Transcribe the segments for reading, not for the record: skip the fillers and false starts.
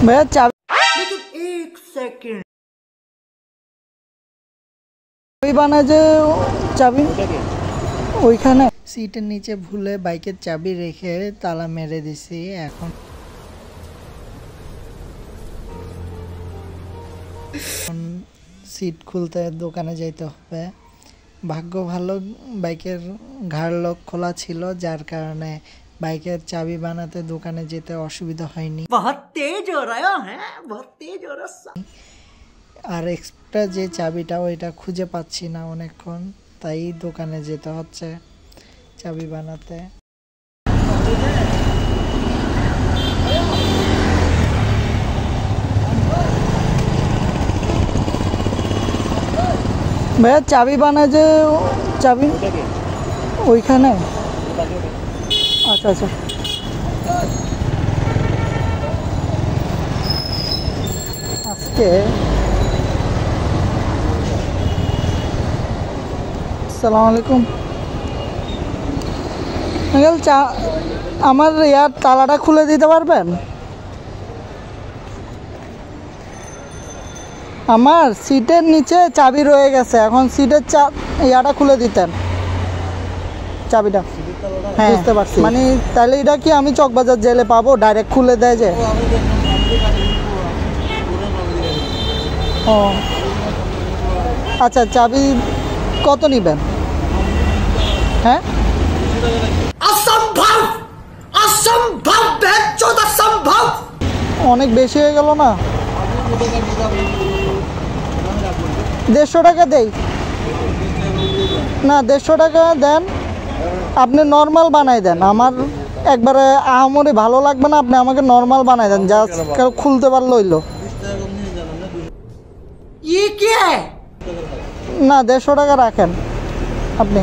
भैया चाबी एक सेकंड বানা যে চাবি ওইখানে সিটের নিচে ভুলে বাইকের চাবি রেখে তালা মেরে দিছি। এখন সিট খুলতে দোকানে যাইতে হবে। ভাগ্য ভালো বাইকের ঘাড় লক খোলা ছিল, যার কারণে বাইকের চাবি বানাতে দোকানে যেতে অসুবিধা হয়নি। बहुत तेज हो रहा है, बहुत तेज हो रहा। আর এক্সট্রা যে চাবিটা ওইটা খুঁজে পাচ্ছি না অনেকক্ষণ, তাই দোকানে যেতে হচ্ছে চাবি বানাতে। ভাইয়া চাবি বানায় যে চাবি ওইখানে। আচ্ছা আচ্ছা আজকে আসসালামু আলাইকুম আঙ্কেল, আমার ইয়ার তালাটা খুলে দিতে পারবেন? আমার সিটের নিচে চাবি রয়ে গেছে, এখন সিটের ইয়াটা খুলে দিতেন চাবিটা। হ্যাঁ বুঝতে পারছি, মানে তাহলে এটা কি আমি চকবাজার জেলে পাবো? ডাইরেক্ট খুলে দেয় যে? ও আচ্ছা, চাবি কত নেবেন? হ্যাঁ असंभव असंभव बेचौद असंभव অনেক বেশি হয়ে গেল না? 150 টাকা দেই না, 150 টাকা দেন। আপনি নর্মাল বানাই দেন, আমার একবারে আহামরি ভালো লাগবে না। আপনি আমাকে নর্মাল বানাই দেন, জাস্ট খুলতে পারলে হইলো। ये क्या है? না 150 টাকা রাখেন আপনি।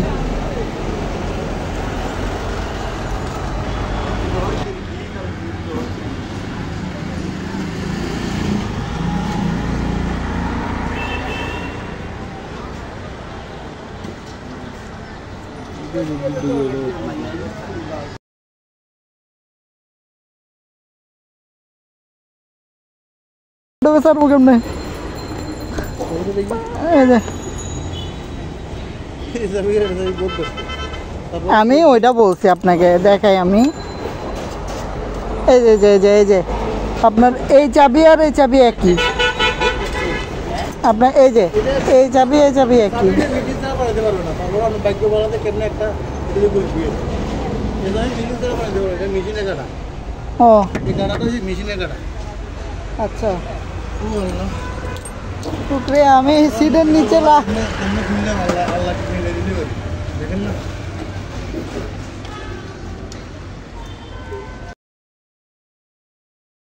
স্যার কেমনে আমি ওইটা বলছি আপনাকে, দেখাই আমি। এই যে এই যে আপনার এই চাবি আর এই চাবি একই। আপনার এই যে এই চাবি একই। ও আচ্ছা, শুক্রিয়া। আমি সিটের নিচে